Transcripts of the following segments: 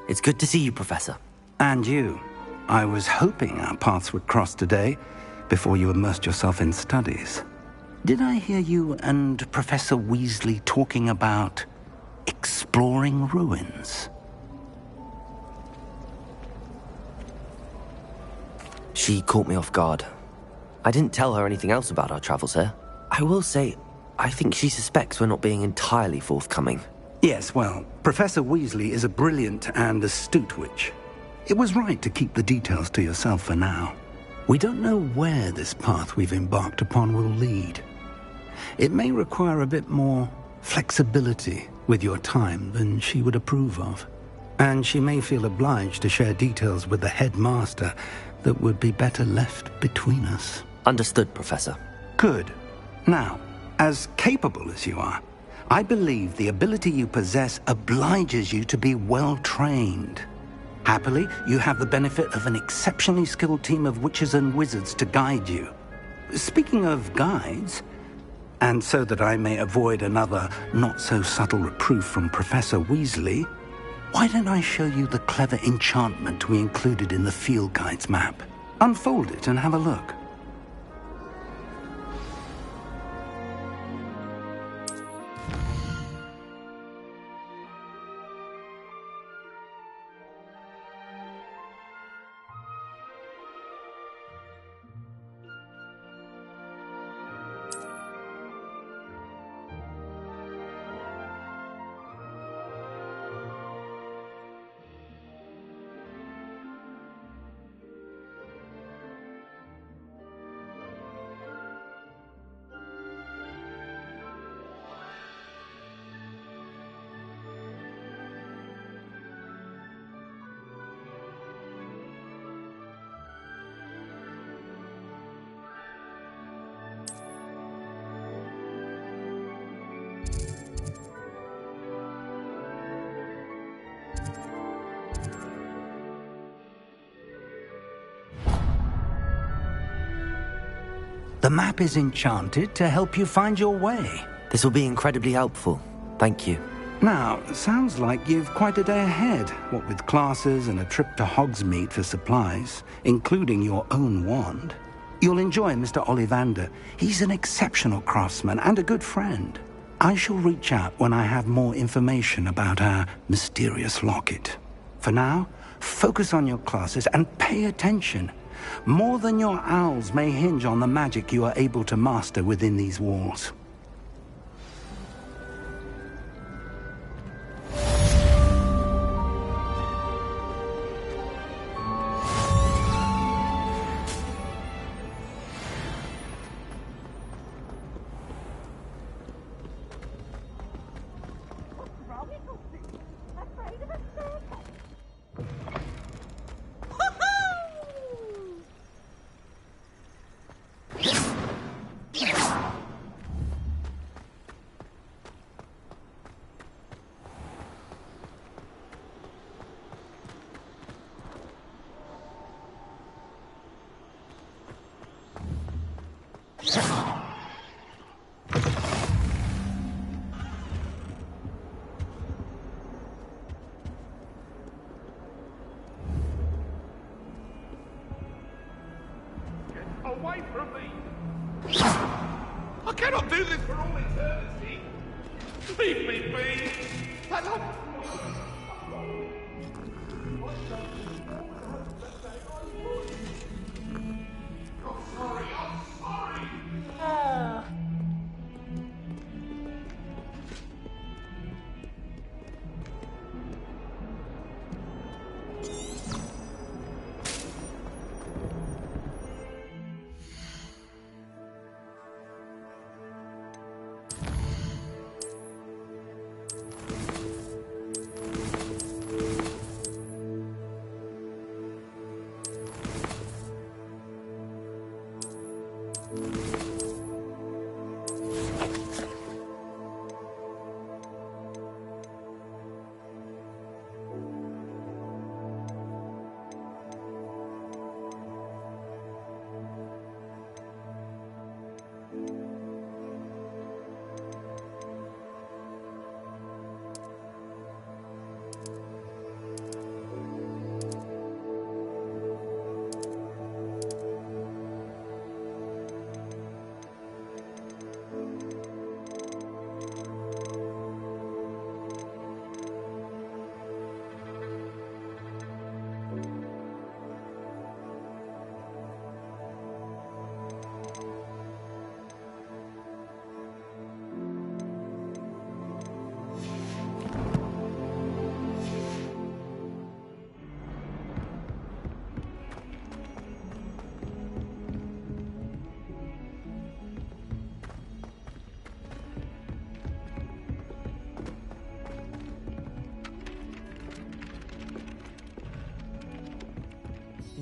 It's good to see you, Professor. And you. I was hoping our paths would cross today, before you immersed yourself in studies. Did I hear you and Professor Weasley talking about exploring ruins? She caught me off guard. I didn't tell her anything else about our travels here. I will say, I think she suspects we're not being entirely forthcoming. Yes, well, Professor Weasley is a brilliant and astute witch. It was right to keep the details to yourself for now. We don't know where this path we've embarked upon will lead. It may require a bit more flexibility with your time than she would approve of. And she may feel obliged to share details with the headmaster that would be better left between us. Understood, Professor. Good. Now, as capable as you are, I believe the ability you possess obliges you to be well-trained. Happily, you have the benefit of an exceptionally skilled team of witches and wizards to guide you. Speaking of guides, and so that I may avoid another not-so-subtle reproof from Professor Weasley, why don't I show you the clever enchantment we included in the field guide's map? Unfold it and have a look. The map is enchanted to help you find your way. This will be incredibly helpful. Thank you. Now, sounds like you've quite a day ahead, what with classes and a trip to Hogsmeade for supplies, including your own wand. You'll enjoy Mr. Ollivander. He's an exceptional craftsman and a good friend. I shall reach out when I have more information about our mysterious locket. For now, focus on your classes and pay attention. More than your owls may hinge on the magic you are able to master within these walls. Away from me! I cannot do this for all eternity! Leave me be! I'm sorry, I'm sorry!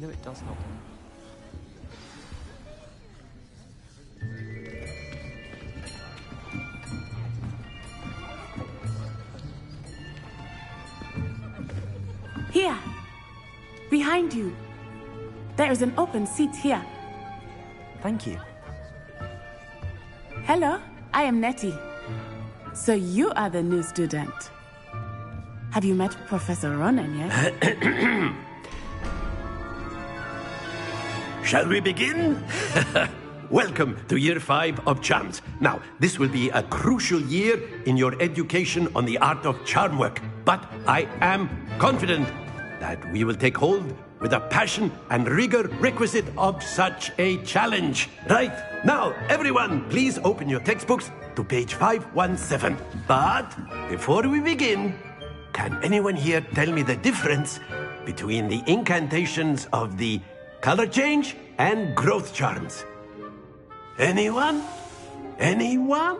though it does help. Here! Behind you! There is an open seat here. Thank you. Hello, I am Nettie. So you are the new student. Have you met Professor Ronan yet? Shall we begin? Welcome to Year 5 of Charms. Now, this will be a crucial year in your education on the art of charm work. But I am confident that we will take hold with the passion and rigor requisite of such a challenge. Right, now, everyone, please open your textbooks to page 517. But before we begin, can anyone here tell me the difference between the incantations of the color change and growth charms? Anyone? Anyone?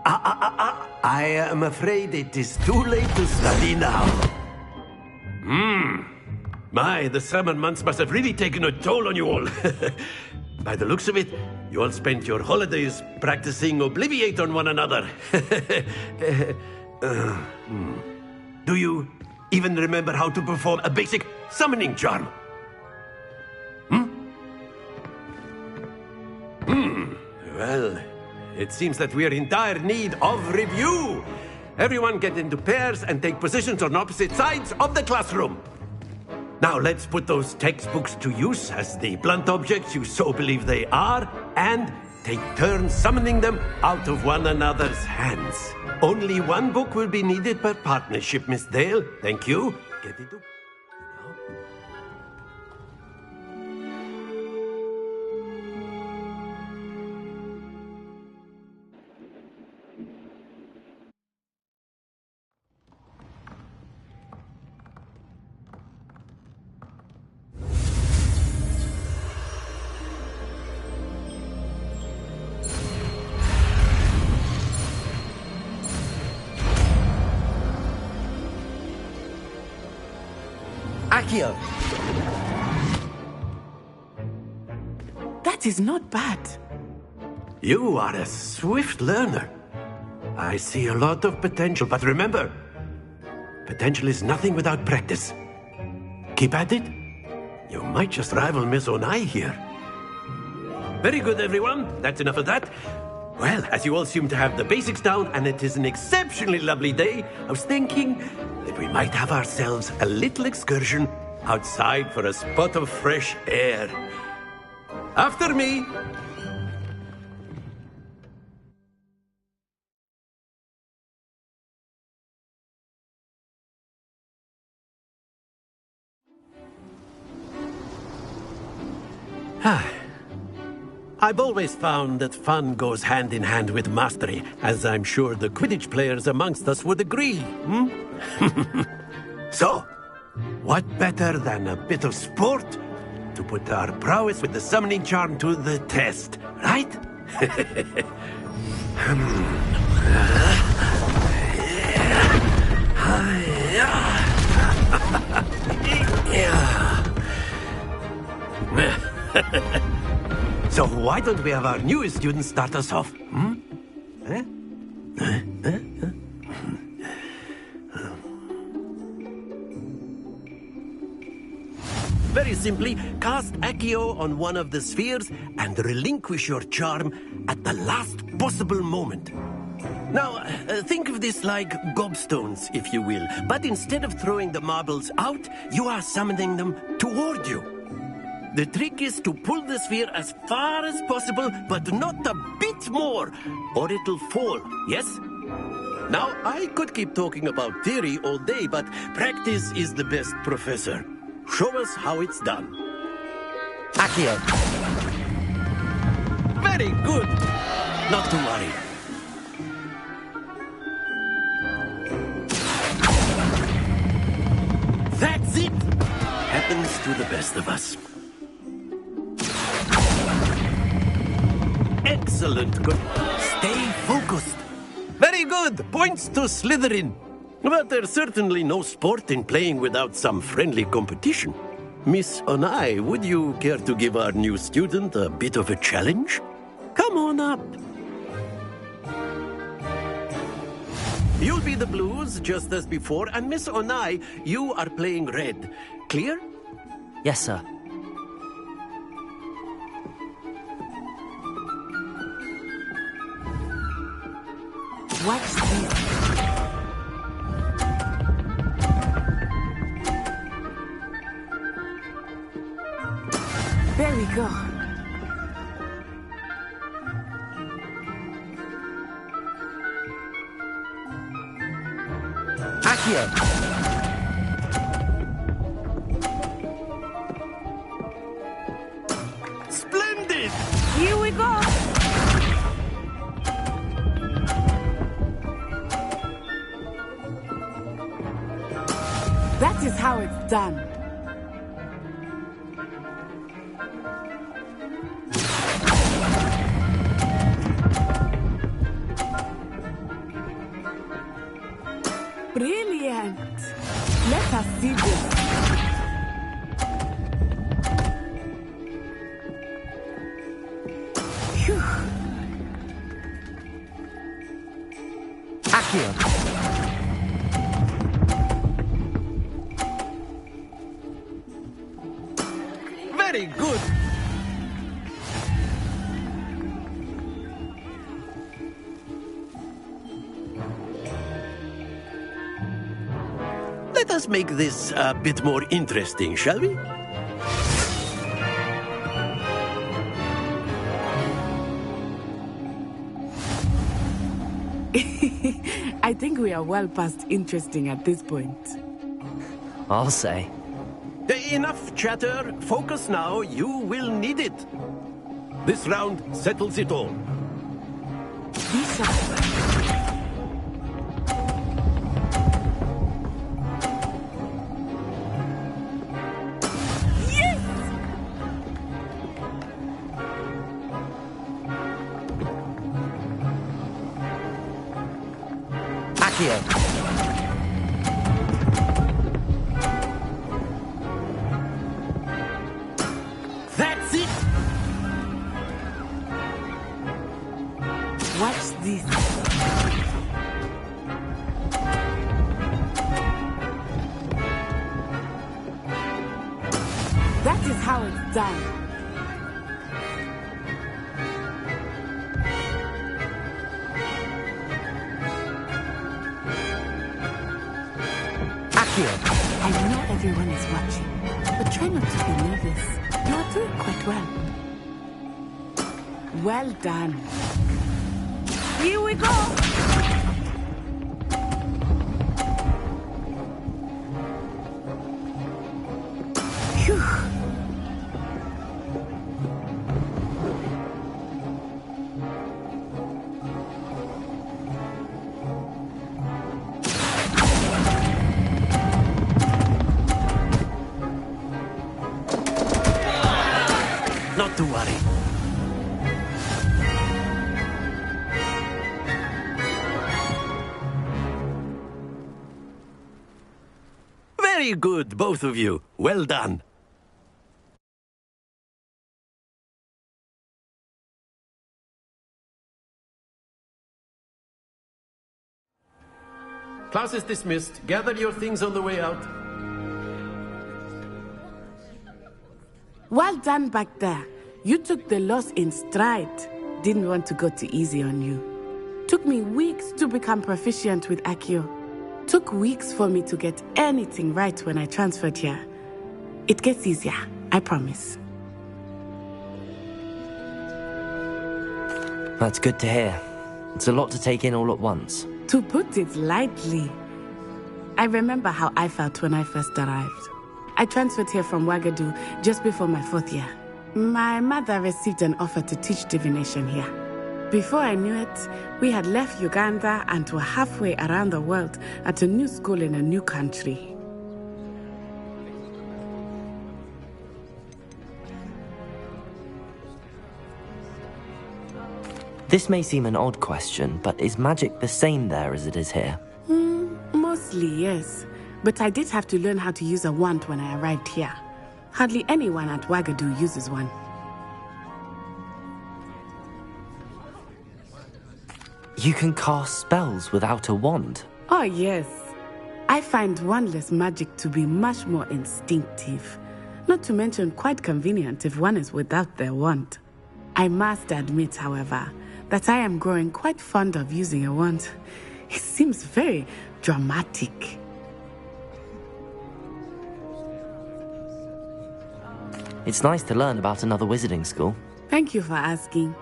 I am afraid it is too late to study now. My, the summer months must have really taken a toll on you all. By the looks of it, you all spent your holidays practicing Obliviate on one another. Do you even remember how to perform a basic summoning charm? Well, it seems that we are in dire need of review. Everyone get into pairs and take positions on opposite sides of the classroom. Now let's put those textbooks to use as the blunt objects you so believe they are, and take turns summoning them out of one another's hands. Only one book will be needed per partnership, Miss Dale. Thank you. Get into... Accio! That is not bad. You are a swift learner. I see a lot of potential, but remember, potential is nothing without practice. Keep at it. You might just rival Miss Onai here. Very good, everyone. That's enough of that. Well, as you all seem to have the basics down, and it is an exceptionally lovely day, I was thinking that we might have ourselves a little excursion outside for a spot of fresh air. After me. I've always found that fun goes hand in hand with mastery, as I'm sure the Quidditch players amongst us would agree. So, what better than a bit of sport to put our prowess with the summoning charm to the test, right? So why don't we have our newest student start us off? Very simply, cast Accio on one of the spheres and relinquish your charm at the last possible moment. Now, think of this like gobstones, if you will, but instead of throwing the marbles out, you are summoning them toward you. The trick is to pull the sphere as far as possible, but not a bit more, or it'll fall, yes? Now, I could keep talking about theory all day, but practice is the best professor. Show us how it's done. Accio! Very good! Not to worry. That's it! Happens to the best of us. Excellent. Good. Stay focused. Very good. Points to Slytherin. But there's certainly no sport in playing without some friendly competition. Miss Onai, would you care to give our new student a bit of a challenge? Come on up. You'll be the blues, just as before, and Miss Onai, you are playing red. Clear? Yes, sir. Watch this. There we go. Accio! Splendid! Here we go. That is how it's done. Brilliant. Let us see this. Phew. Accio! Very good! Let us make this a bit more interesting, shall we? I think we are well past interesting at this point. I'll say. Enough chatter. Focus now. You will need it. This round settles it all. Be sharp. Accio! That's it! Watch this. That is how it's done. I know everyone is watching, but try not to be nervous. You are doing quite well. Well done. Here we go! Phew. Not to worry. Very good, both of you. Well done. Class is dismissed. Gather your things on the way out. Well done back there. You took the loss in stride. Didn't want to go too easy on you. Took me weeks to become proficient with Accio. Took weeks for me to get anything right when I transferred here. It gets easier, I promise. That's good to hear. It's a lot to take in all at once. To put it lightly, I remember how I felt when I first arrived. I transferred here from Ouagadougou just before my 4th year. My mother received an offer to teach divination here. Before I knew it, we had left Uganda and were halfway around the world at a new school in a new country. This may seem an odd question, but is magic the same there as it is here? Most Mostly, yes. But I did have to learn how to use a wand when I arrived here. Hardly anyone at Wagadu uses one. You can cast spells without a wand? Oh, yes. I find wandless magic to be much more instinctive. Not to mention quite convenient if one is without their wand. I must admit, however, that I am growing quite fond of using a wand. It seems very dramatic. It's nice to learn about another wizarding school. Thank you for asking.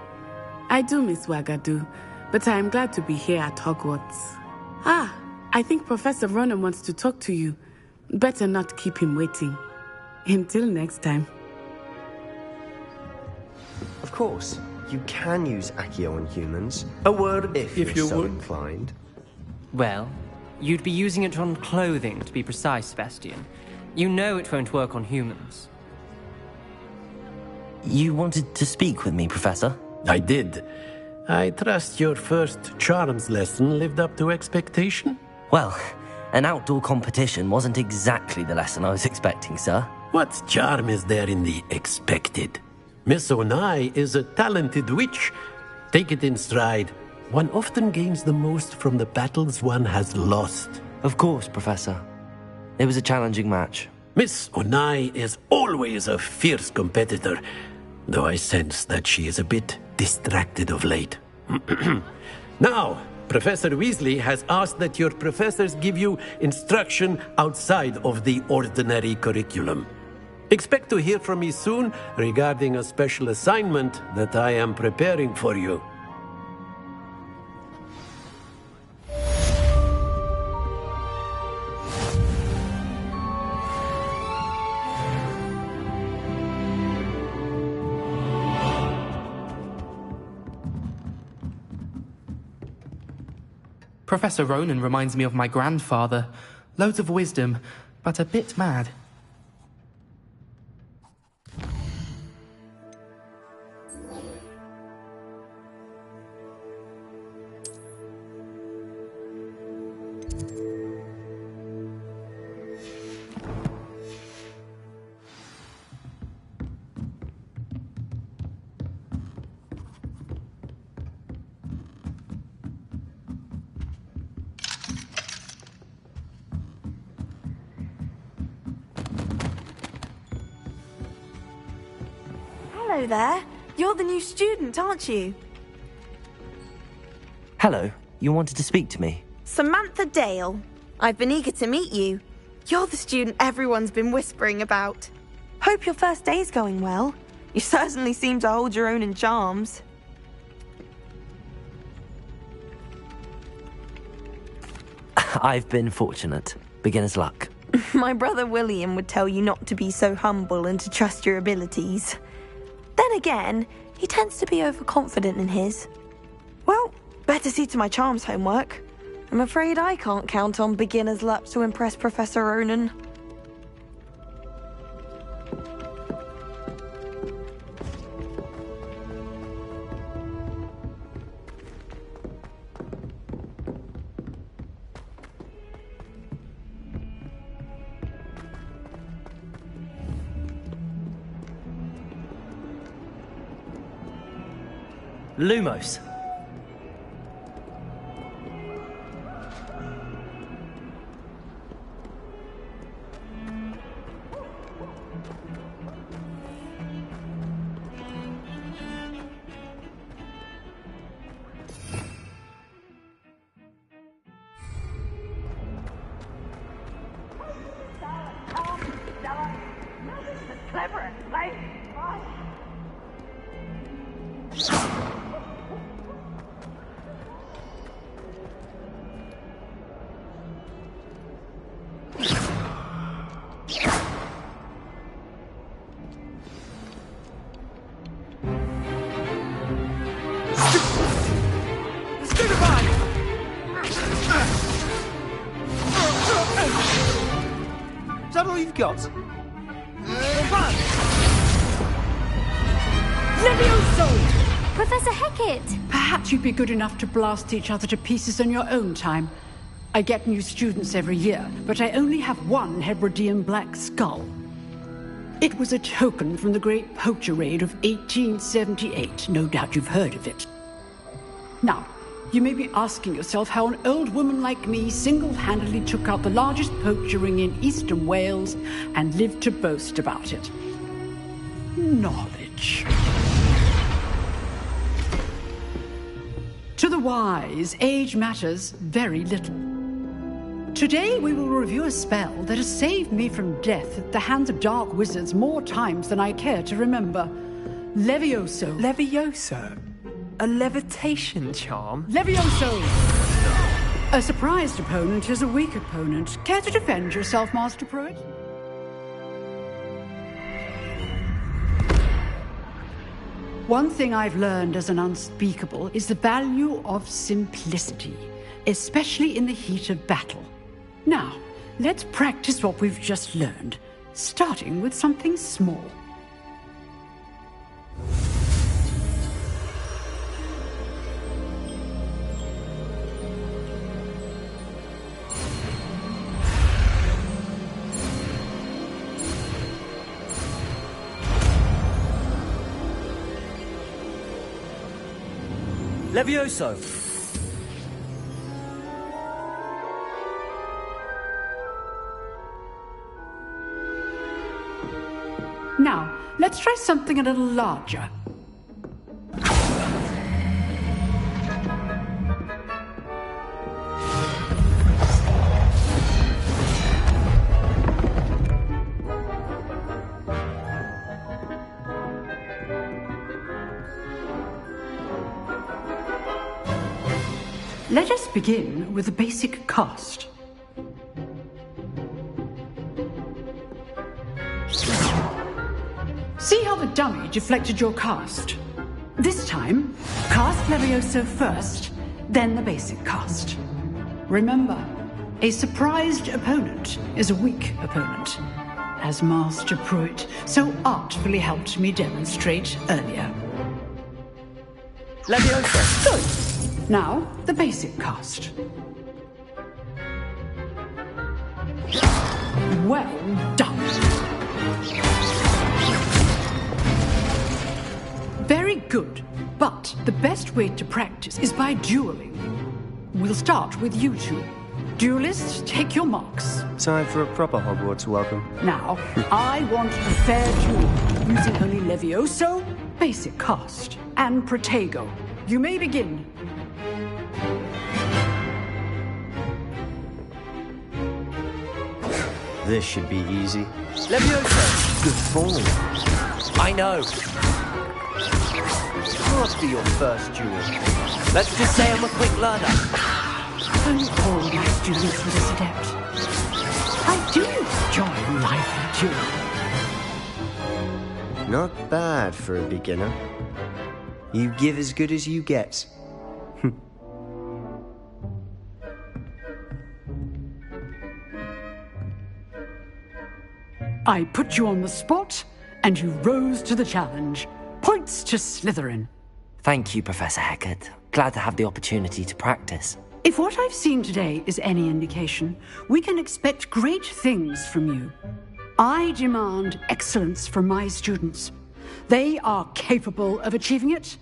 I do miss Wagadu, but I am glad to be here at Hogwarts. I think Professor Ronan wants to talk to you. Better not keep him waiting. Until next time. Of course, you can use Accio on humans. A word if you're so inclined. Well, you'd be using it on clothing, to be precise, Sebastian. You know it won't work on humans. You wanted to speak with me, Professor? I did. I trust your first charms lesson lived up to expectation? Well, an outdoor competition wasn't exactly the lesson I was expecting, sir. What charm is there in the expected? Miss Onai is a talented witch. Take it in stride. One often gains the most from the battles one has lost. Of course, Professor. It was a challenging match. Miss Onai is always a fierce competitor, though I sense that she is a bit distracted of late. Now, Professor Weasley has asked that your professors give you instruction outside of the ordinary curriculum. Expect to hear from me soon regarding a special assignment that I am preparing for you. Professor Ronan reminds me of my grandfather. Loads of wisdom, but a bit mad. Hello there. You're the new student, aren't you? Hello, you wanted to speak to me? Samantha Dale. I've been eager to meet you. You're the student everyone's been whispering about. Hope your first day's going well. You certainly seem to hold your own in charms. I've been fortunate. Beginner's luck. My brother William would tell you not to be so humble and to trust your abilities. Then again, he tends to be overconfident in his. Well, better see to my charms homework. I'm afraid I can't count on beginner's luck to impress Professor Ronan. Lumos. Is that all you've got? Professor Hecat! Perhaps you'd be good enough to blast each other to pieces on your own time. I get new students every year, but I only have one Hebridean black skull. It was a token from the Great Poacher Raid of 1878. No doubt you've heard of it. Now, you may be asking yourself how an old woman like me single-handedly took out the largest poacher ring in eastern Wales and lived to boast about it. Knowledge. To the wise, age matters very little. Today we will review a spell that has saved me from death at the hands of dark wizards more times than I care to remember. Levioso. Levioso? A levitation charm? Levioso! A surprised opponent is a weak opponent. Care to defend yourself, Master Pruitt? One thing I've learned as an unspeakable is the value of simplicity, especially in the heat of battle. Now, let's practice what we've just learned, starting with something small. Levioso! Now, let's try something a little larger. Let us begin with the basic cast. See how the dummy deflected your cast? This time, cast Levioso first, then the basic cast. Remember, a surprised opponent is a weak opponent, as Master Pruitt so artfully helped me demonstrate earlier. Levioso! Good. Now, the basic cast. Well done. Very good, but the best way to practice is by dueling. We'll start with you two. Duelists, take your marks. Time for a proper Hogwarts welcome. Now, I want a fair duel, using only Levioso, basic cast, and Protego. You may begin. This should be easy. Levioso! Good form. I know. Must be your first duel. Let's just say I'm a quick learner. Only all my students were this adept. I do enjoy lively duel. Not bad for a beginner. You give as good as you get. I put you on the spot, and you rose to the challenge. Points to Slytherin. Thank you, Professor Hecat. Glad to have the opportunity to practice. If what I've seen today is any indication, we can expect great things from you. I demand excellence from my students. They are capable of achieving it,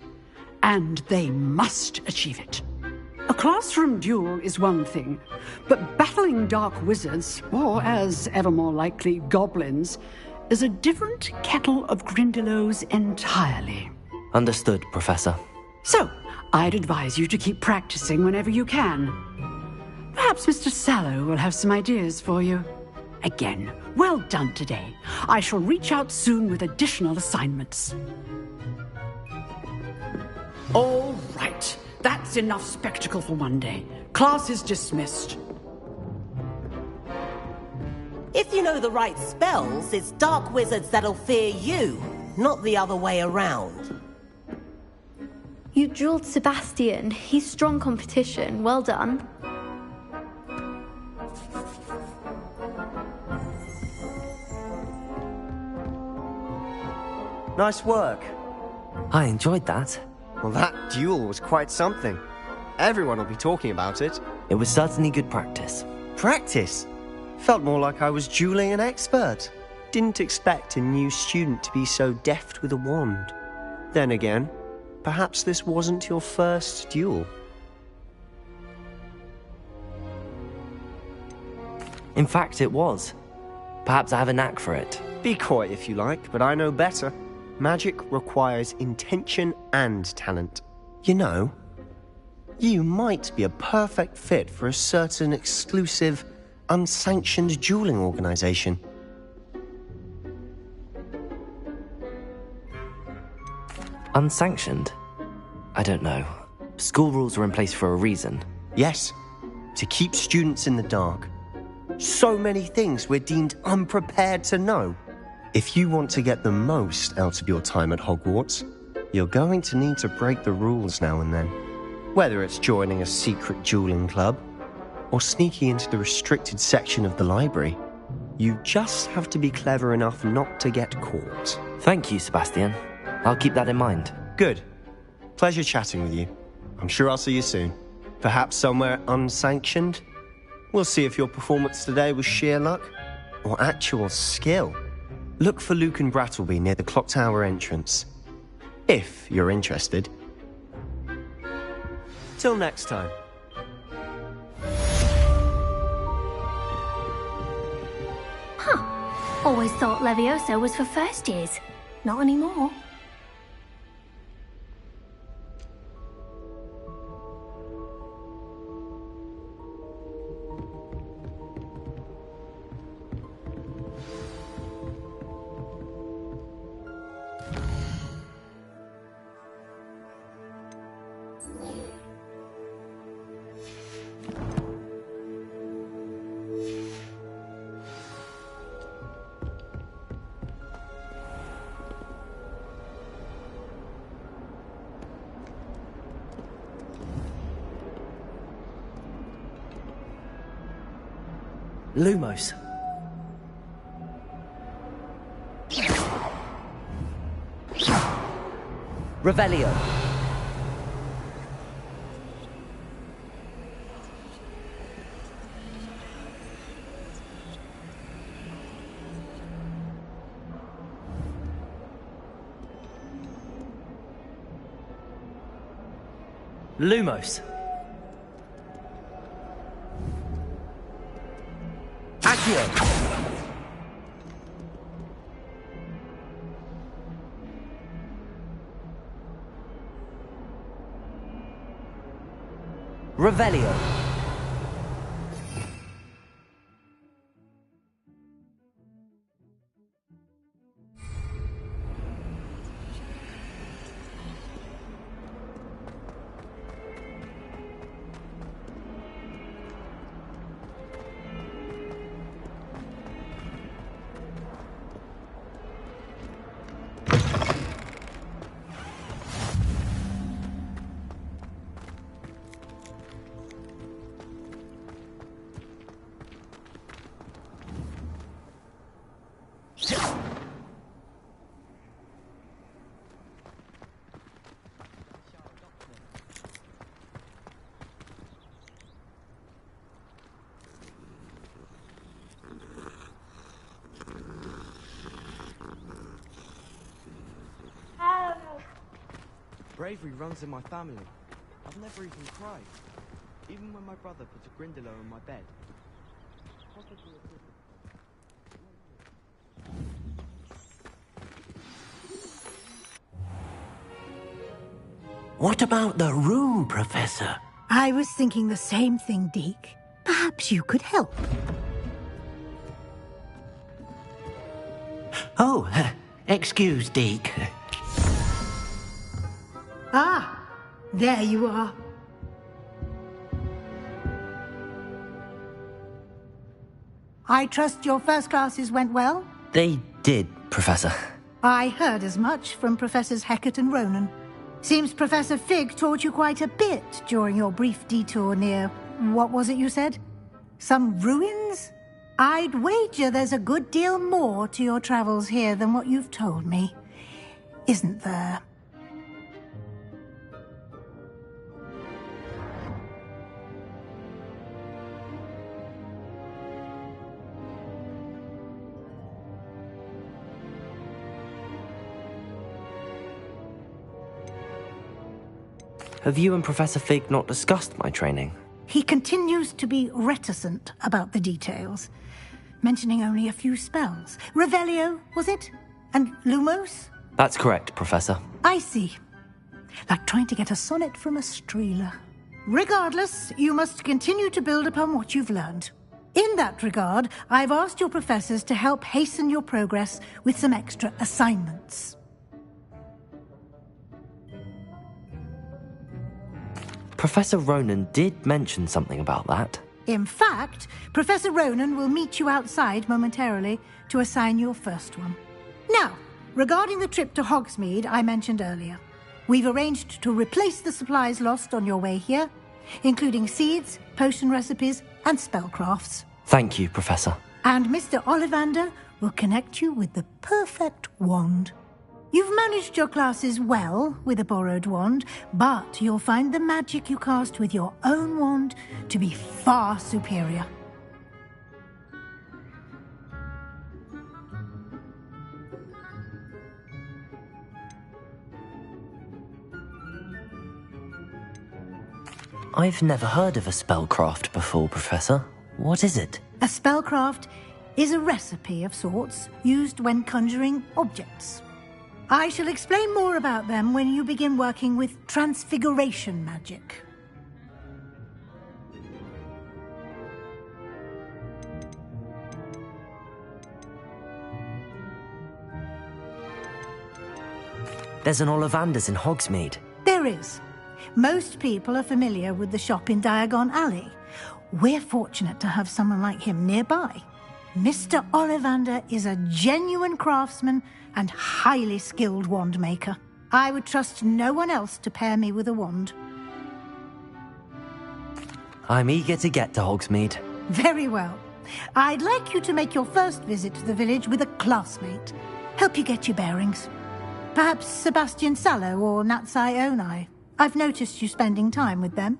and they must achieve it. A classroom duel is one thing, but battling dark wizards, or as ever more likely, goblins, is a different kettle of Grindylows entirely. Understood, Professor. So, I'd advise you to keep practicing whenever you can. Perhaps Mr. Sallow will have some ideas for you. Again, well done today. I shall reach out soon with additional assignments. All right. That's enough spectacle for one day. Class is dismissed. If you know the right spells, it's dark wizards that'll fear you, not the other way around. You drilled Sebastian. He's strong competition. Well done. Nice work. I enjoyed that. Well, that duel was quite something. Everyone will be talking about it. It was certainly good practice. Practice? Felt more like I was dueling an expert. Didn't expect a new student to be so deft with a wand. Then again, perhaps this wasn't your first duel. In fact, it was. Perhaps I have a knack for it. Be coy if you like, but I know better. Magic requires intention and talent. You know, you might be a perfect fit for a certain exclusive, unsanctioned dueling organization. Unsanctioned? I don't know. School rules are in place for a reason. Yes, to keep students in the dark. So many things we're deemed unprepared to know. If you want to get the most out of your time at Hogwarts, you're going to need to break the rules now and then. Whether it's joining a secret dueling club, or sneaking into the restricted section of the library, you just have to be clever enough not to get caught. Thank you, Sebastian. I'll keep that in mind. Good. Pleasure chatting with you. I'm sure I'll see you soon. Perhaps somewhere unsanctioned? We'll see if your performance today was sheer luck or actual skill. Look for Luke and Brattleby near the clock tower entrance, if you're interested. Till next time. Huh. Always thought Levioso was for first years. Not anymore. Lumos. Revelio. Lumos. Accio. Revelio. Bravery runs in my family. I've never even cried. Even when my brother put a Grindylow on my bed. What about the room, Professor? I was thinking the same thing, Deke. Perhaps you could help. Oh, excuse, Deke. Ah, there you are. I trust your first classes went well? They did, Professor. I heard as much from Professors Hecat and Ronan. Seems Professor Fig taught you quite a bit during your brief detour near... what was it you said? Some ruins? I'd wager there's a good deal more to your travels here than what you've told me. Isn't there? Have you and Professor Fig not discussed my training? He continues to be reticent about the details, mentioning only a few spells. Revelio, was it? And Lumos? That's correct, Professor. I see. Like trying to get a sonnet from a streeler. Regardless, you must continue to build upon what you've learned. In that regard, I've asked your professors to help hasten your progress with some extra assignments. Professor Ronan did mention something about that. In fact, Professor Ronan will meet you outside momentarily to assign your first one. Now, regarding the trip to Hogsmeade I mentioned earlier, we've arranged to replace the supplies lost on your way here, including seeds, potion recipes, and spellcrafts. Thank you, Professor. And Mr. Ollivander will connect you with the perfect wand. You've managed your classes well with a borrowed wand, but you'll find the magic you cast with your own wand to be far superior. I've never heard of a spellcraft before, Professor. What is it? A spellcraft is a recipe of sorts used when conjuring objects. I shall explain more about them when you begin working with transfiguration magic. There's an Ollivander's in Hogsmeade. There is. Most people are familiar with the shop in Diagon Alley. We're fortunate to have someone like him nearby. Mr. Ollivander is a genuine craftsman and highly skilled wand maker. I would trust no one else to pair me with a wand. I'm eager to get to Hogsmeade. Very well. I'd like you to make your first visit to the village with a classmate. Help you get your bearings. Perhaps Sebastian Sallow or Natsai Onai. I've noticed you spending time with them.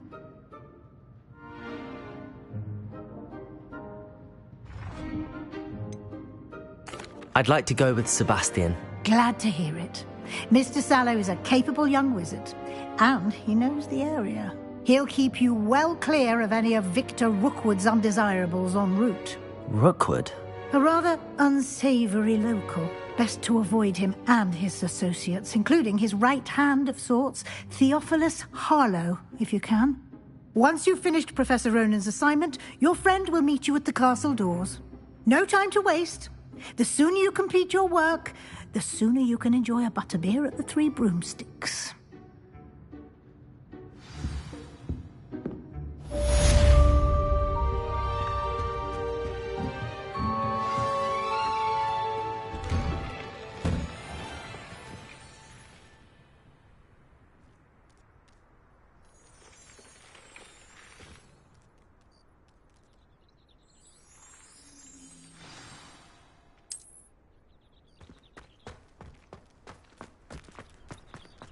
I'd like to go with Sebastian. Glad to hear it. Mr. Sallow is a capable young wizard, and he knows the area. He'll keep you well clear of any of Victor Rookwood's undesirables en route. Rookwood? A rather unsavory local. Best to avoid him and his associates, including his right hand of sorts, Theophilus Harlow, if you can. Once you've finished Professor Ronan's assignment, your friend will meet you at the castle doors. No time to waste. The sooner you complete your work, the sooner you can enjoy a butterbeer at the Three Broomsticks.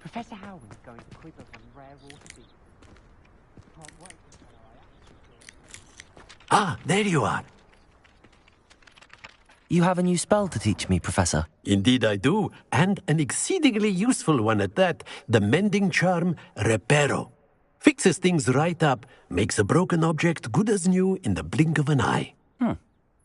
Professor Howland's going to quiz us on rare raw seeds. Can't wait until Ah, there you are. You have a new spell to teach me, Professor. Indeed I do, and an exceedingly useful one at that. The mending charm, Reparo. Fixes things right up, makes a broken object good as new in the blink of an eye.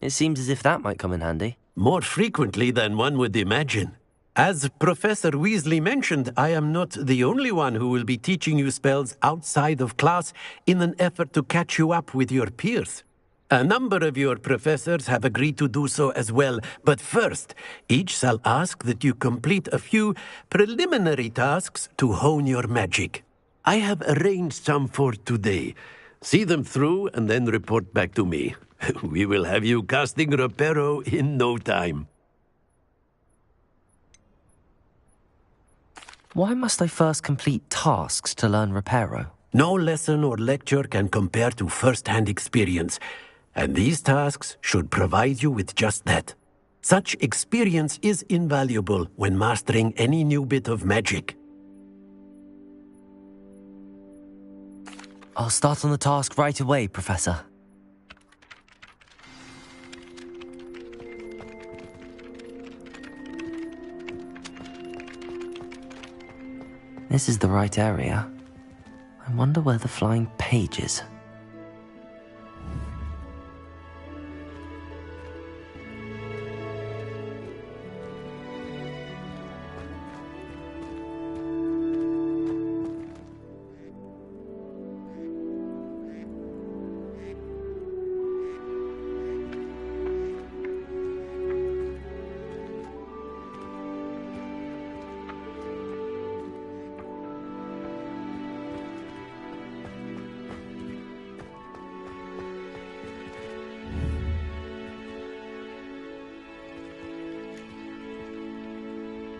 It seems as if that might come in handy. More frequently than one would imagine. As Professor Weasley mentioned, I am not the only one who will be teaching you spells outside of class in an effort to catch you up with your peers. A number of your professors have agreed to do so as well, but first, each shall ask that you complete a few preliminary tasks to hone your magic. I have arranged some for today. See them through and then report back to me. We will have you casting Reparo in no time. Why must I first complete tasks to learn Reparo? No lesson or lecture can compare to first-hand experience, and these tasks should provide you with just that. Such experience is invaluable when mastering any new bit of magic. I'll start on the task right away, Professor. This is the right area. I wonder where the flying page is.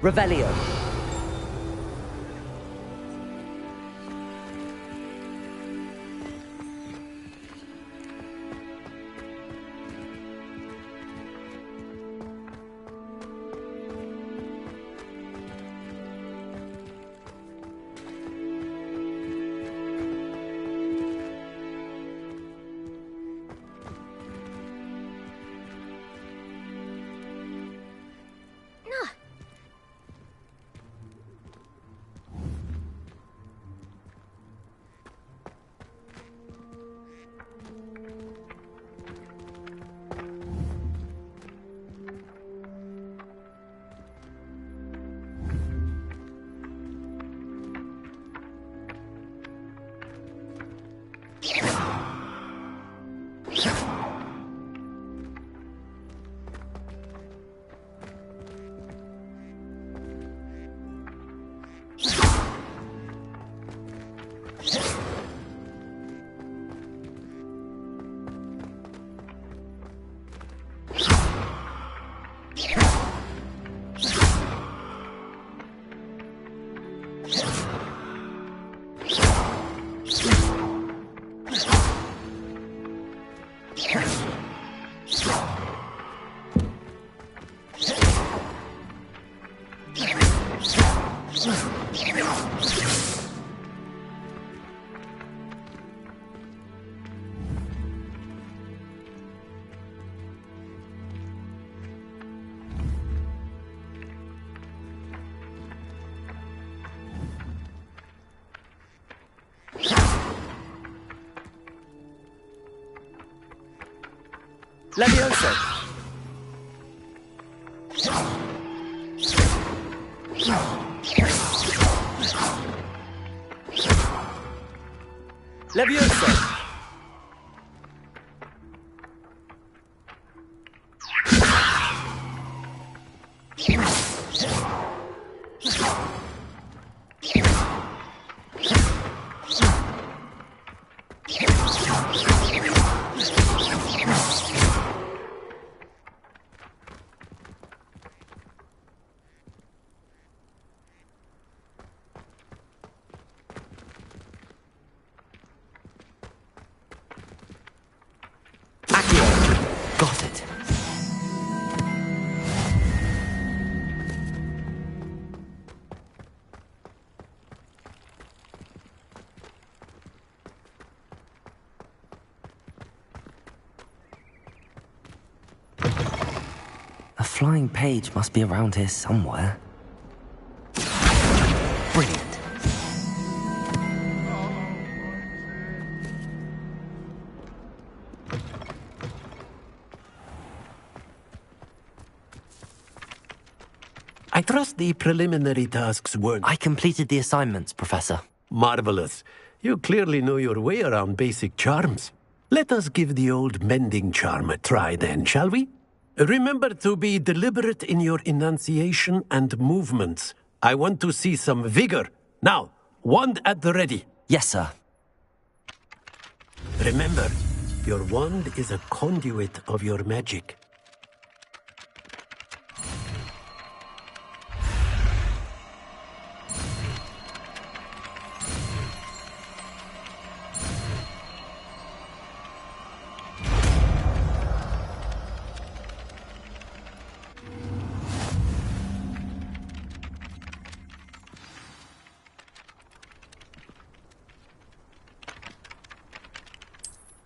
Revelio. Levioso. Levioso. Got it. A flying page must be around here somewhere. Brilliant. I trust the preliminary tasks weren't... I completed the assignments, Professor. Marvelous. You clearly know your way around basic charms. Let us give the old mending charm a try then, shall we? Remember to be deliberate in your enunciation and movements. I want to see some vigor. Now, wand at the ready. Yes, sir. Remember, your wand is a conduit of your magic.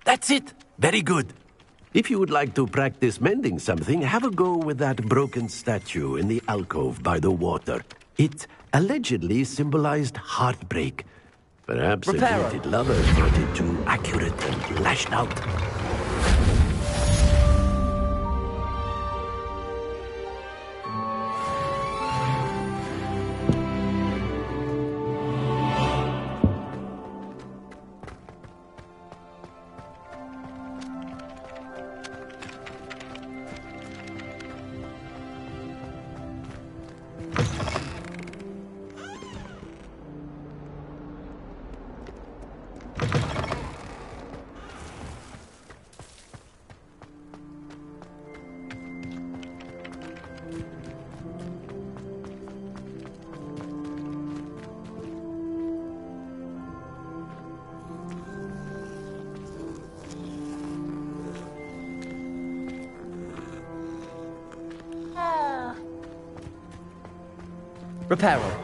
That's it! Very good. If you would like to practice mending something, have a go with that broken statue in the alcove by the water. It allegedly symbolized heartbreak. Perhaps a Reparo. gifted lover thought it too accurate and lashed out. Reparo.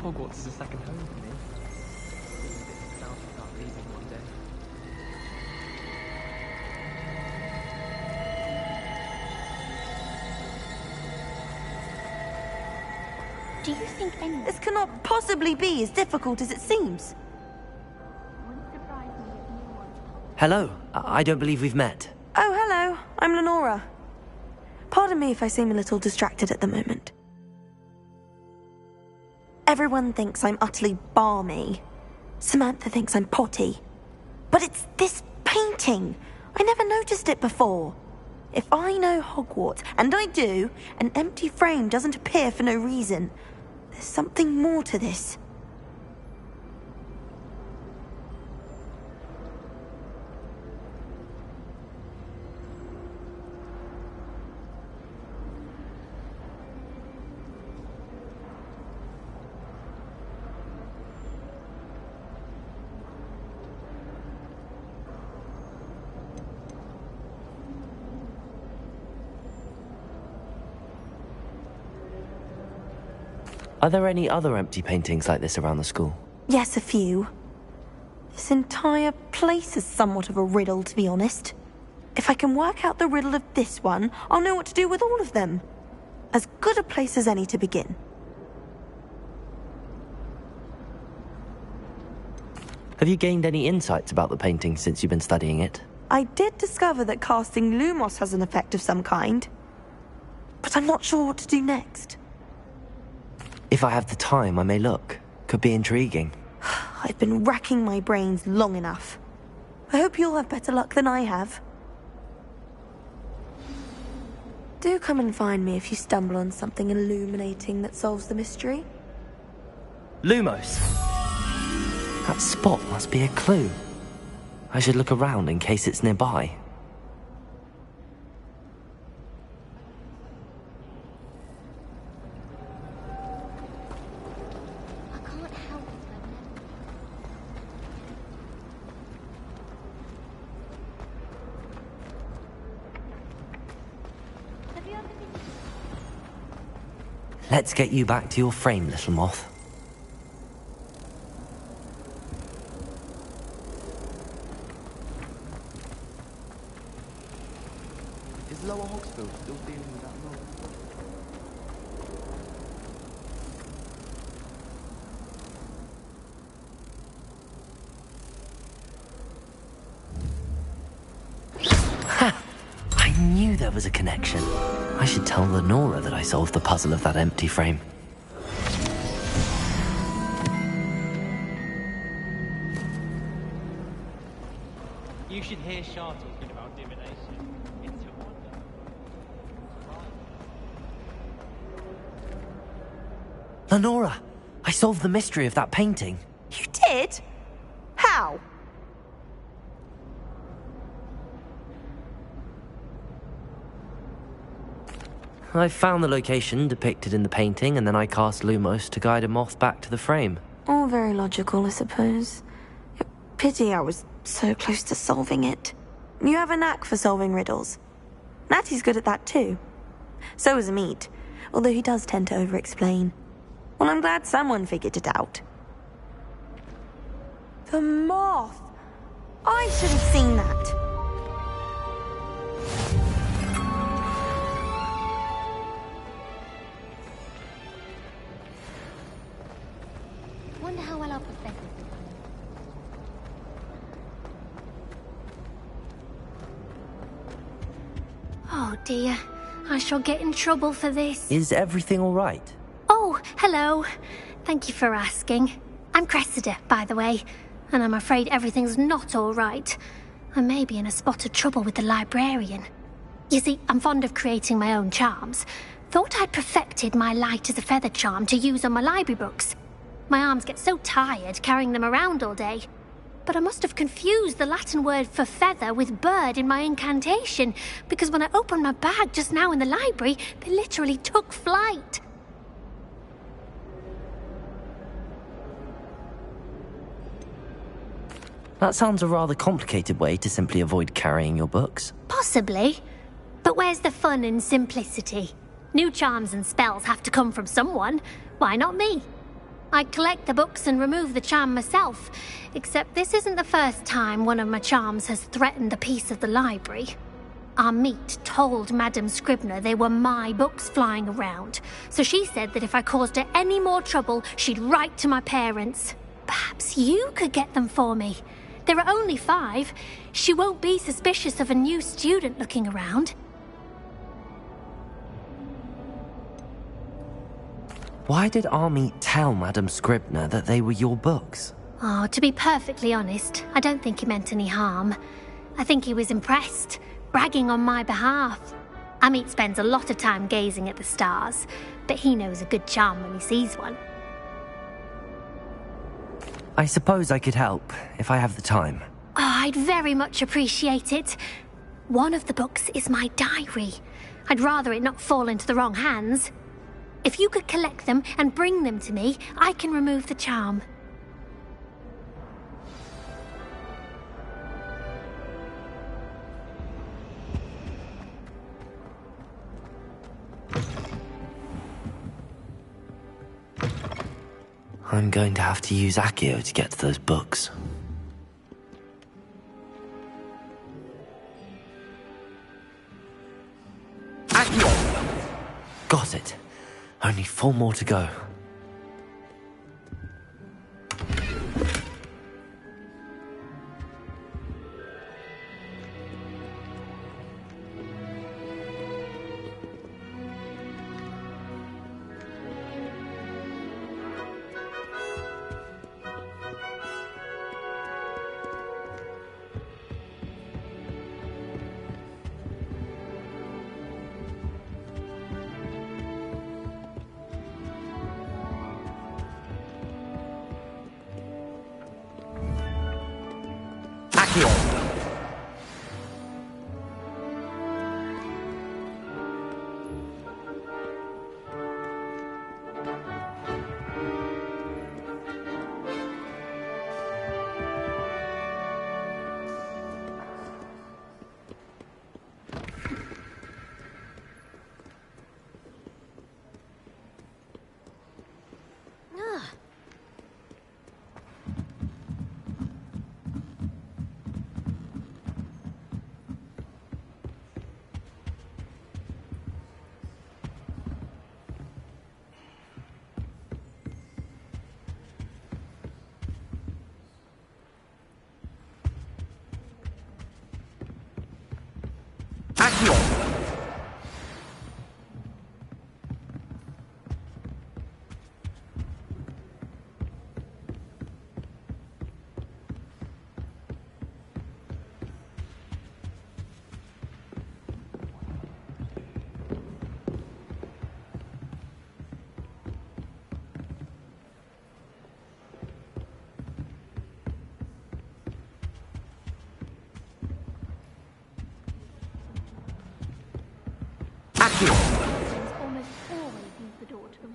Hogwarts is a second home for me. Feeling a bit nostalgic about leaving one day. Do you think any... This cannot possibly be as difficult as it seems. Hello. I don't believe we've met. Oh, hello. I'm Lenora. Pardon me if I seem a little distracted at the moment. Everyone thinks I'm utterly balmy. Samantha thinks I'm potty. But it's this painting. I never noticed it before. If I know Hogwarts, and I do, an empty frame doesn't appear for no reason. There's something more to this. Are there any other empty paintings like this around the school? Yes, a few. This entire place is somewhat of a riddle, to be honest. If I can work out the riddle of this one, I'll know what to do with all of them. As good a place as any to begin. Have you gained any insights about the painting since you've been studying it? I did discover that casting Lumos has an effect of some kind. But I'm not sure what to do next. If I have the time, I may look. Could be intriguing. I've been racking my brains long enough. I hope you'll have better luck than I have. Do come and find me if you stumble on something illuminating that solves the mystery. Lumos! That spot must be a clue. I should look around in case it's nearby. Let's get you back to your frame, little moth. Is Lower Hogsfield still dealing with that mold? I knew there was a connection. I should tell Lenora that I solved the puzzle of that empty frame. You should hear Shah talking about divination. It's a wonder. Lenora, I solved the mystery of that painting. You did? How? I found the location depicted in the painting, and then I cast Lumos to guide a moth back to the frame. All very logical, I suppose. Pity I was so close to solving it. You have a knack for solving riddles. Natty's good at that too. So is Amit, although he does tend to over-explain. Well, I'm glad someone figured it out. The moth! I should have seen that. Wonder how well our professors do. Oh dear, I shall get in trouble for this. Is everything all right? Oh, hello. Thank you for asking. I'm Cressida, by the way, and I'm afraid everything's not all right. I may be in a spot of trouble with the librarian. You see, I'm fond of creating my own charms. Thought I'd perfected my light as a feather charm to use on my library books. My arms get so tired carrying them around all day. But I must have confused the Latin word for feather with bird in my incantation, because when I opened my bag just now in the library, they literally took flight. That sounds a rather complicated way to simply avoid carrying your books. Possibly. But where's the fun in simplicity? New charms and spells have to come from someone. Why not me? I collect the books and remove the charm myself, except this isn't the first time one of my charms has threatened the peace of the library. Amit told Madame Scribner they were my books flying around, so she said that if I caused her any more trouble, she'd write to my parents. Perhaps you could get them for me. There are only 5. She won't be suspicious of a new student looking around. Why did Army tell Madame Scribner that they were your books? Oh, to be perfectly honest, I don't think he meant any harm. I think he was impressed, bragging on my behalf. Amit spends a lot of time gazing at the stars, but he knows a good charm when he sees one. I suppose I could help, if I have the time. Oh, I'd very much appreciate it. One of the books is my diary. I'd rather it not fall into the wrong hands. If you could collect them and bring them to me, I can remove the charm. I'm going to have to use Accio to get to those books. Accio! Got it. Only 4 more to go.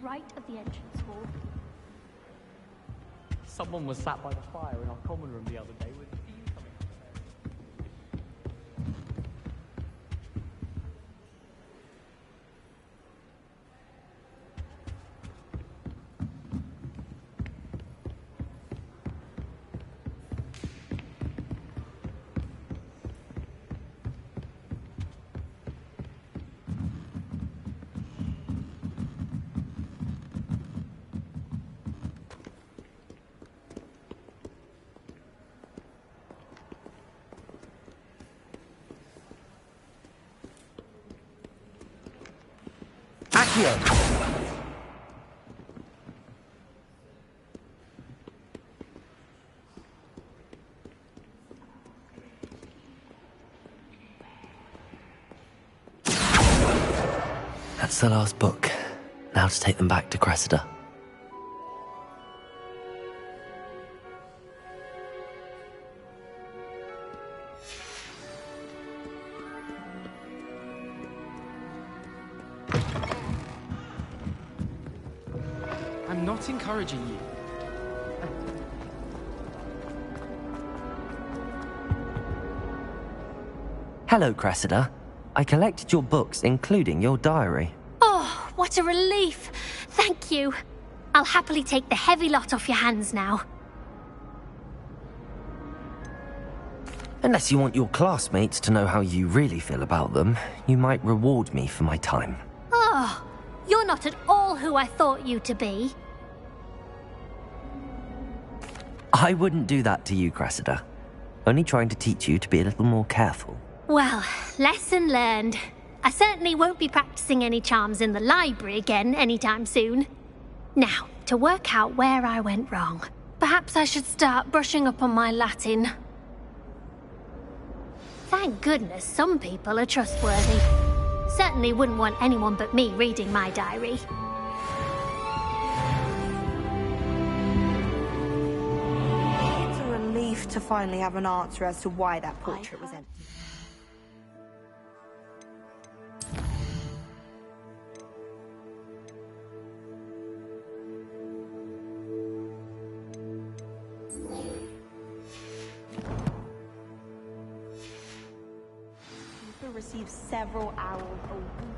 right of the entrance hall. Someone was sat by the fire in our common room the other day with steam coming out That's the last book. Now to take them back to Cressida. I'm not encouraging you. Hello, Cressida. I collected your books, including your diary. Oh, what a relief. Thank you. I'll happily take the heavy lot off your hands now. Unless you want your classmates to know how you really feel about them, you might reward me for my time. Oh, you're not at all who I thought you to be. I wouldn't do that to you, Cressida. Only trying to teach you to be a little more careful. Well, lesson learned. I certainly won't be practicing any charms in the library again anytime soon. Now, to work out where I went wrong. Perhaps I should start brushing up on my Latin. Thank goodness some people are trustworthy. Certainly wouldn't want anyone but me reading my diary. It's a relief to finally have an answer as to why that portrait was empty. Receive several hours a week.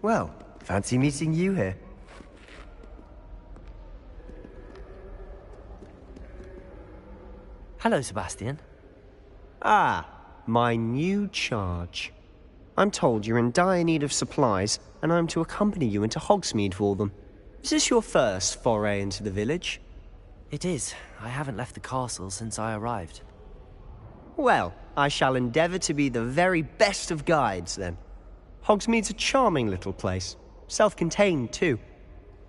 Well, fancy meeting you here. Hello, Sebastian. Ah, my new charge. I'm told you're in dire need of supplies, and I'm to accompany you into Hogsmeade for them. Is this your first foray into the village? It is. I haven't left the castle since I arrived. Well, I shall endeavour to be the very best of guides, then. Hogsmeade's a charming little place. Self-contained, too.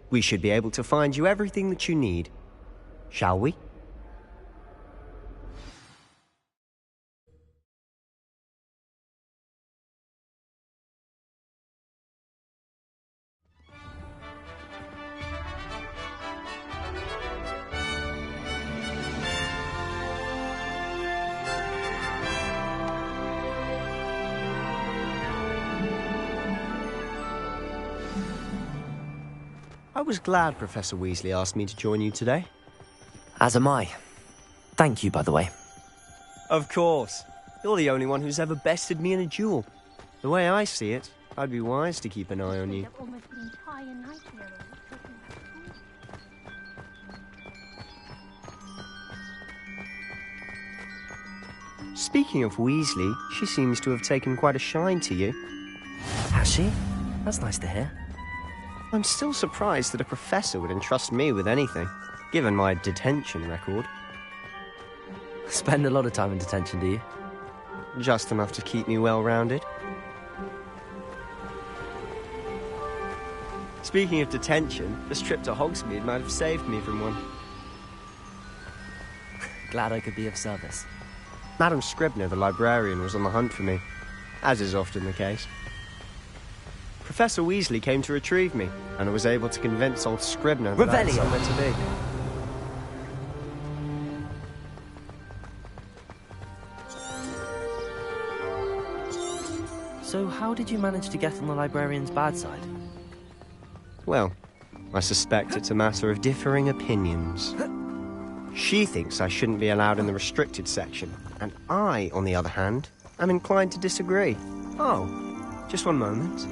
We should be able to find you everything that you need. Shall we? I was glad Professor Weasley asked me to join you today. As am I. Thank you, by the way. Of course. You're the only one who's ever bested me in a duel. The way I see it, I'd be wise to keep an eye on you. Speaking of Weasley, she seems to have taken quite a shine to you. Has she? That's nice to hear. I'm still surprised that a professor would entrust me with anything, given my detention record. Spend a lot of time in detention, do you? Just enough to keep me well-rounded. Speaking of detention, this trip to Hogsmeade might have saved me from one. Glad I could be of service. Madam Scribner, the librarian, was on the hunt for me, as is often the case. Professor Weasley came to retrieve me, and I was able to convince old Scribner that I had somewhere to be. So how did you manage to get on the librarian's bad side? Well, I suspect it's a matter of differing opinions. She thinks I shouldn't be allowed in the restricted section, and I, on the other hand, am inclined to disagree. Oh, just one moment.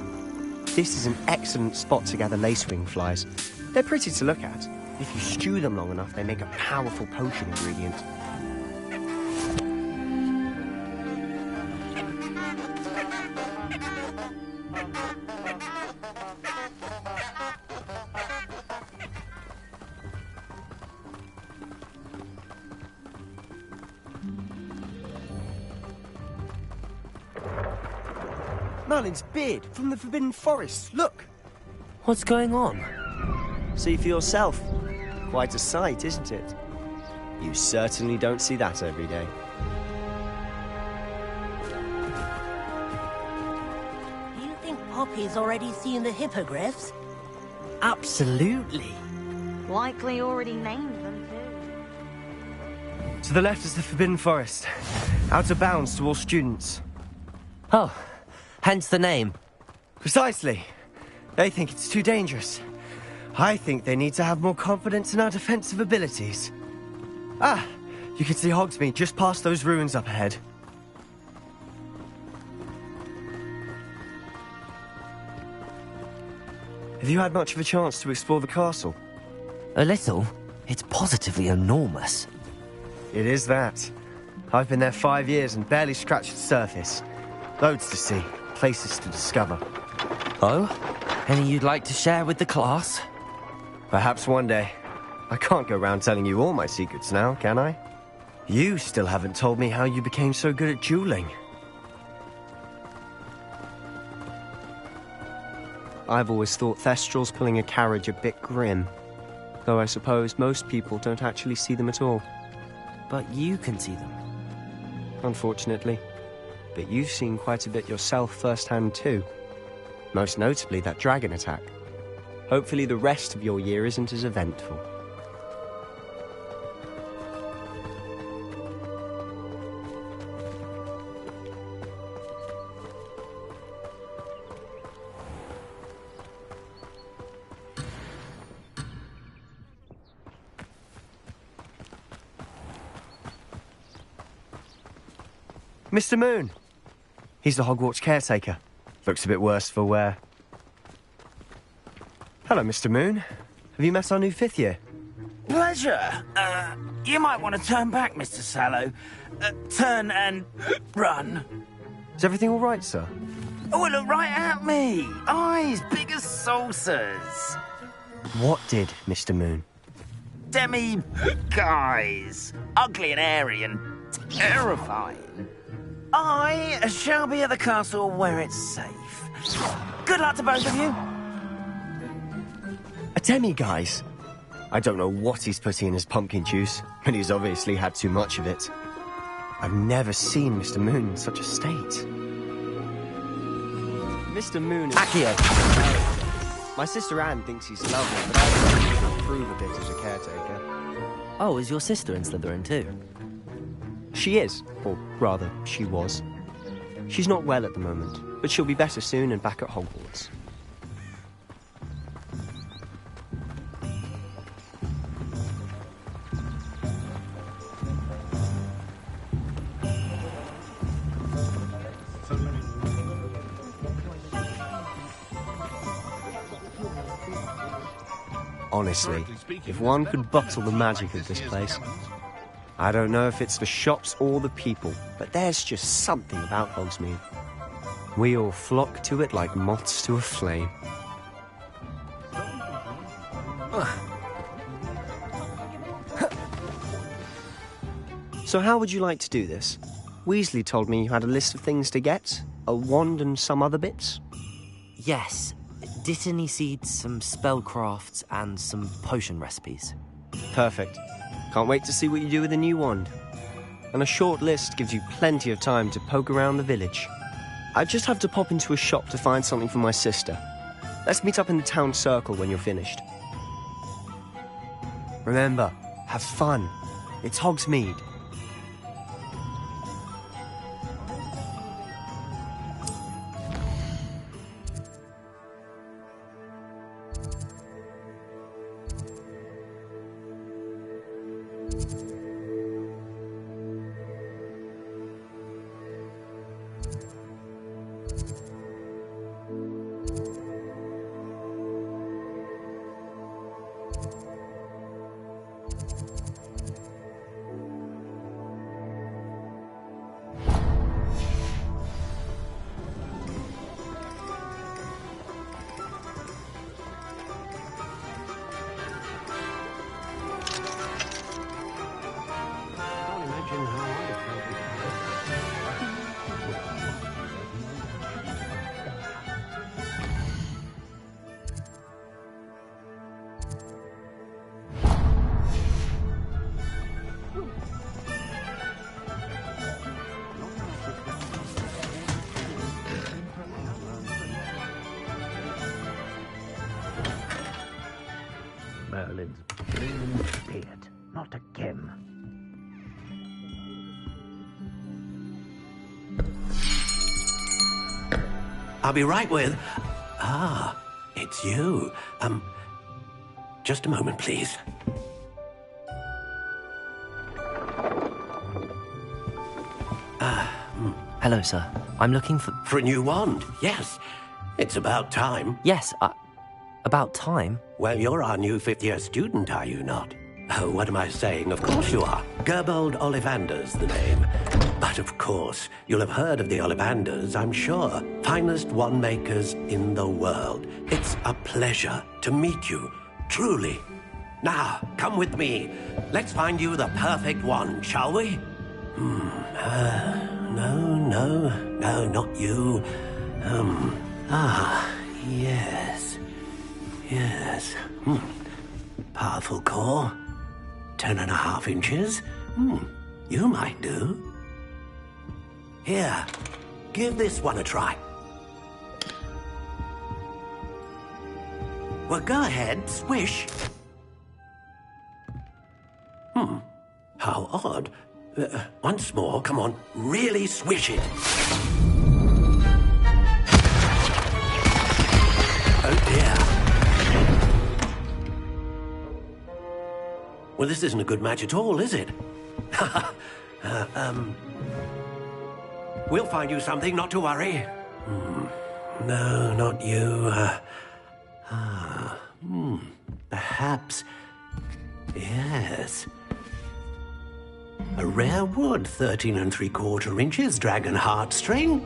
This is an excellent spot to gather lacewing flies. They're pretty to look at. If you stew them long enough, they make a powerful potion ingredient. Merlin's beard from the Forbidden Forest. Look! What's going on? See for yourself. Quite a sight, isn't it? You certainly don't see that every day. You think Poppy's already seen the hippogriffs? Absolutely. Likely already named them too. To the left is the Forbidden Forest. Out of bounds to all students. Oh, hence the name. Precisely. They think it's too dangerous. I think they need to have more confidence in our defensive abilities. Ah, you can see Hogsmeade just past those ruins up ahead. Have you had much of a chance to explore the castle? A little. It's positively enormous. It is that. I've been there 5 years and barely scratched the surface. Loads to see, places to discover. Oh? Any you'd like to share with the class? Perhaps one day. I can't go around telling you all my secrets now, can I? You still haven't told me how you became so good at dueling. I've always thought Thestrals pulling a carriage a bit grim. Though I suppose most people don't actually see them at all. But you can see them. Unfortunately. But you've seen quite a bit yourself firsthand too. Most notably that dragon attack. Hopefully the rest of your year isn't as eventful. Mr. Moon! He's the Hogwarts caretaker. Looks a bit worse for wear. Hello, Mr. Moon. Have you met our new 5th year? Pleasure. You might want to turn back, Mr. Sallow. Turn and run. Is everything all right, sir? Oh, look right at me. Eyes big as saucers. What did, Mr. Moon? Guys. Ugly and airy and terrifying. I shall be at the castle where it's safe. Good luck to both of you. A demi-guise? I don't know what he's putting in his pumpkin juice, but he's obviously had too much of it. I've never seen Mr. Moon in such a state. Mr. Moon is... Accio! My sister Anne thinks he's lovely, but I think he could improve a bit as a caretaker. Oh, is your sister in Slytherin too? She is, or rather, she was. She's not well at the moment, but she'll be better soon and back at Hogwarts. Honestly, if one could bottle the magic of this place... I don't know if it's the shops or the people, but there's just something about Hogsmeade. We all flock to it like moths to a flame. So how would you like to do this? Weasley told me you had a list of things to get. A wand and some other bits. Yes. Dittany seeds, some spellcrafts, and some potion recipes. Perfect. Can't wait to see what you do with the new wand. And a short list gives you plenty of time to poke around the village. I just have to pop into a shop to find something for my sister. Let's meet up in the town circle when you're finished. Remember, have fun. It's Hogsmeade. Merlin's blue beard, not again. I'll be right with... Ah, it's you. Just a moment, please. Hello, sir. I'm looking for... For a new wand, yes. It's about time. Yes, about time? Well, you're our new fifth-year student, are you not? Oh, what am I saying? Of course you are. Gerbold Ollivander's the name. But of course, you'll have heard of the Ollivanders, I'm sure. Finest wand makers in the world. It's a pleasure to meet you, truly. Now, come with me. Let's find you the perfect wand, shall we? No, not you. Yes. Powerful core. 10.5 inches. You might do. Here, give this one a try. Well, go ahead, swish. How odd. Once more, come on, really swish it. Oh dear. Well, this isn't a good match at all, is it? We'll find you something, not to worry. No, not you. Perhaps... Yes. A rare wood, 13 3/4 inches, dragon heartstring.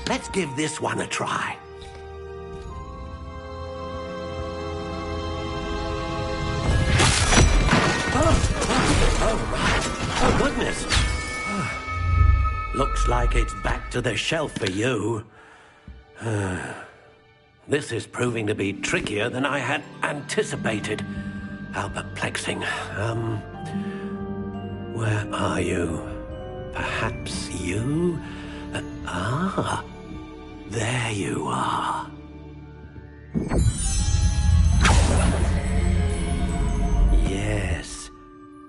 Let's give this one a try. Oh, goodness. Looks like it's back to the shelf for you. This is proving to be trickier than I had anticipated. How perplexing. Where are you? Perhaps you? There you are. Yes,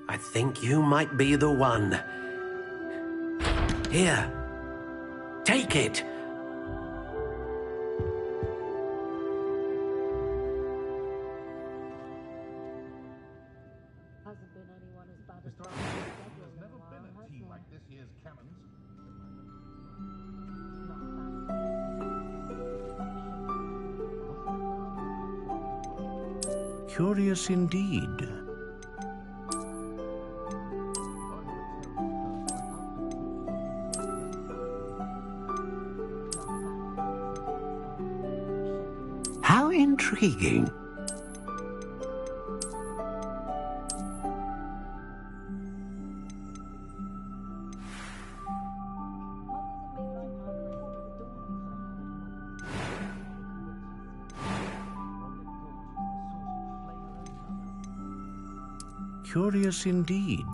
I think you might be the one. Here, take it. Curious indeed. How intriguing. Curious indeed.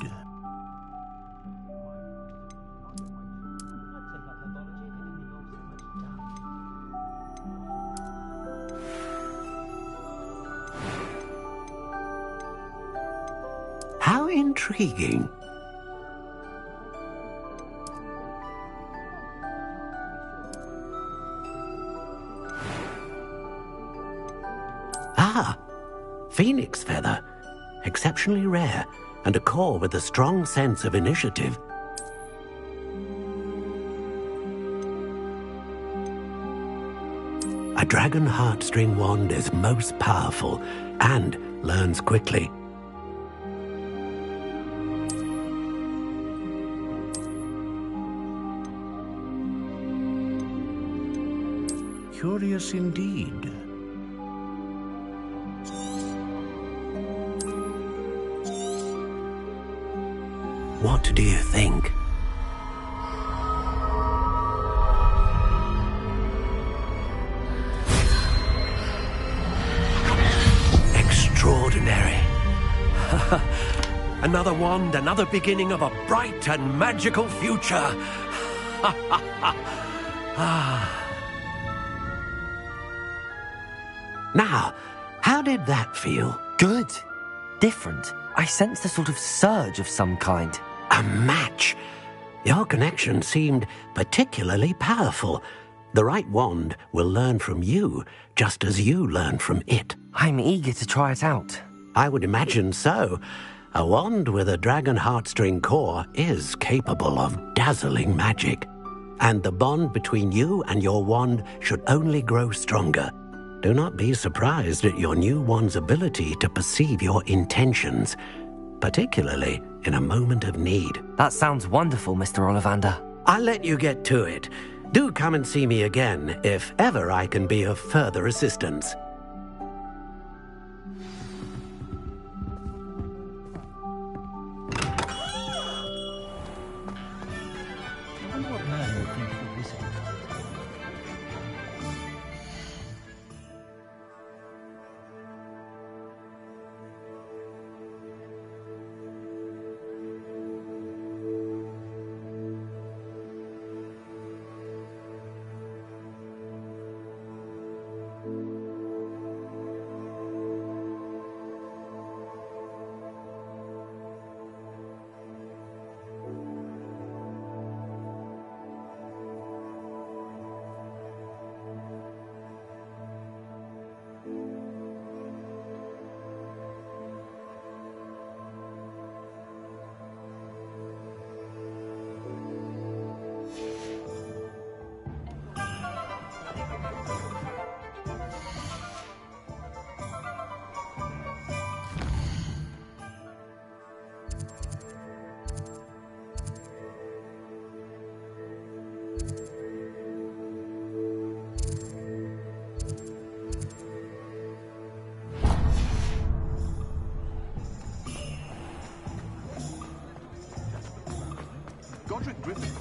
How intriguing. Ah, phoenix feather. Exceptionally rare, and a core with a strong sense of initiative. A dragon heartstring wand is most powerful and learns quickly. Curious indeed. What do you think? Extraordinary. Another wand, another beginning of a bright and magical future. Now, how did that feel? Good. Different. I sensed a sort of surge of some kind. A match. Your connection seemed particularly powerful. The right wand will learn from you, just as you learn from it. I'm eager to try it out. I would imagine so. A wand with a dragon heartstring core is capable of dazzling magic. And the bond between you and your wand should only grow stronger. Do not be surprised at your new wand's ability to perceive your intentions, particularly in a moment of need. That sounds wonderful, Mr. Ollivander. I'll let you get to it. Do come and see me again if ever I can be of further assistance.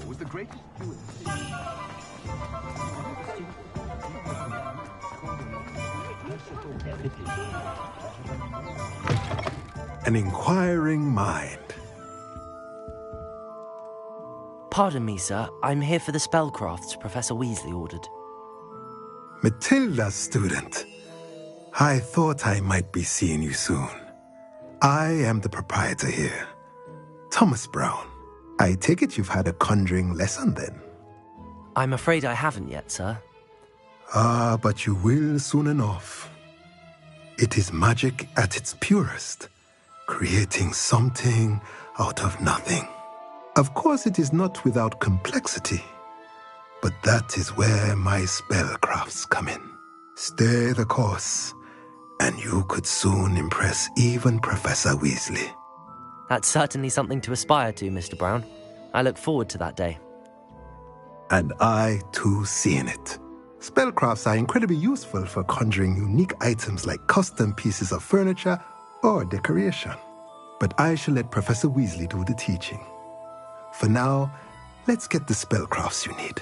Was the greatest Jew An inquiring mind. Pardon me, sir. I'm here for the spellcrafts Professor Weasley ordered. Matilda's student. I thought I might be seeing you soon. I am the proprietor here, Thomas Brown. I take it you've had a conjuring lesson then? I'm afraid I haven't yet, sir. Ah, but you will soon enough. It is magic at its purest, creating something out of nothing. Of course, it is not without complexity, but that is where my spellcrafts come in. Stay the course, and you could soon impress even Professor Weasley. That's certainly something to aspire to, Mr. Brown. I look forward to that day. And I, too, seeing it. Spellcrafts are incredibly useful for conjuring unique items like custom pieces of furniture or decoration. But I shall let Professor Weasley do the teaching. For now, let's get the spellcrafts you need.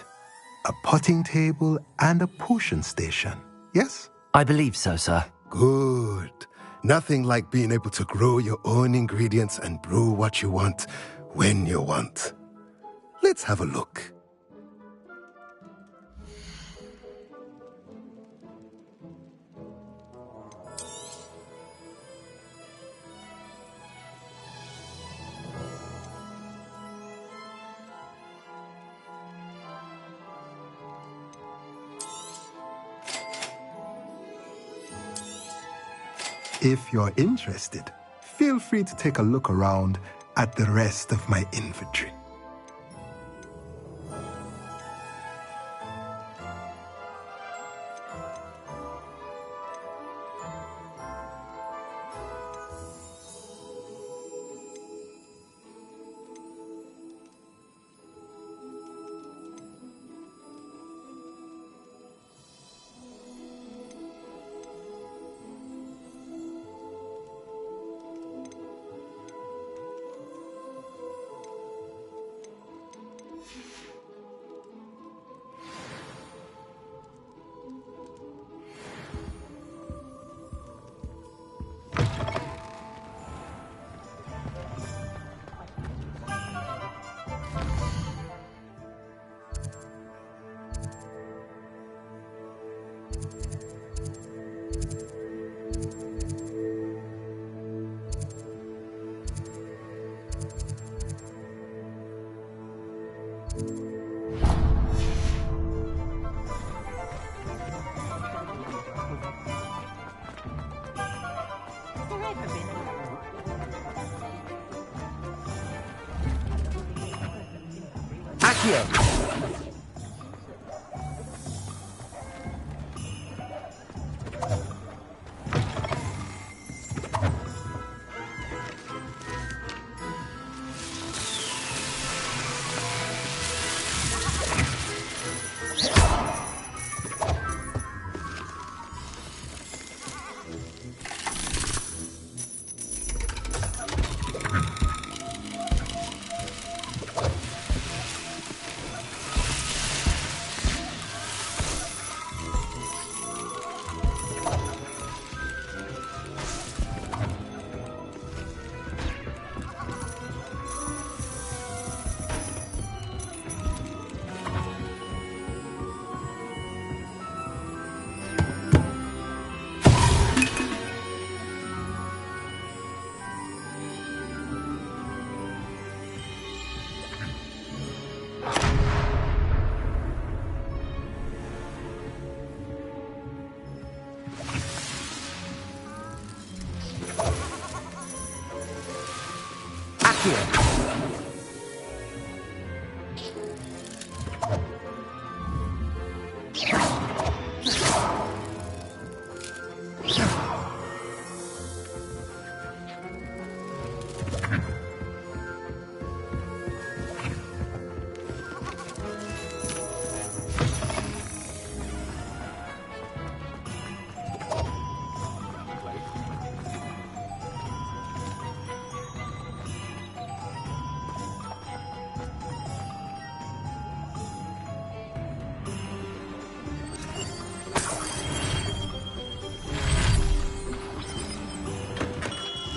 A potting table and a potion station, yes? I believe so, sir. Good. Nothing like being able to grow your own ingredients and brew what you want when you want. Let's have a look. If you're interested, feel free to take a look around at the rest of my inventory.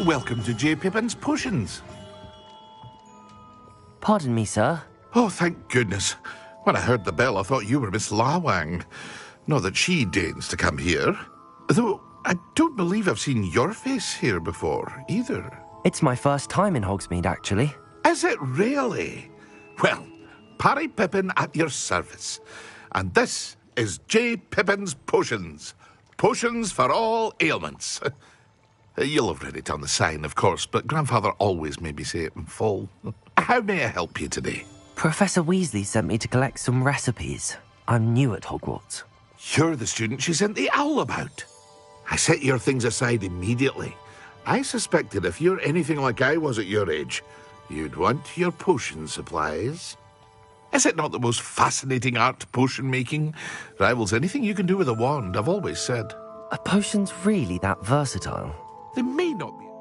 Welcome to J. Pippin's Potions. Pardon me, sir. Oh, thank goodness. When I heard the bell, I thought you were Miss Lawang. Not that she deigns to come here. Though I don't believe I've seen your face here before, either. It's my first time in Hogsmeade, actually. Is it really? Well, Parry Pippin at your service. And this is J. Pippin's Potions. Potions for all ailments. You'll have read it on the sign, of course, but Grandfather always made me say it in full. How may I help you today? Professor Weasley sent me to collect some recipes. I'm new at Hogwarts. You're the student she sent the owl about. I set your things aside immediately. I suspected if you're anything like I was at your age, you'd want your potion supplies. Is it not the most fascinating art, potion making? Rivals anything you can do with a wand, I've always said. Are potions really that versatile? They may not be.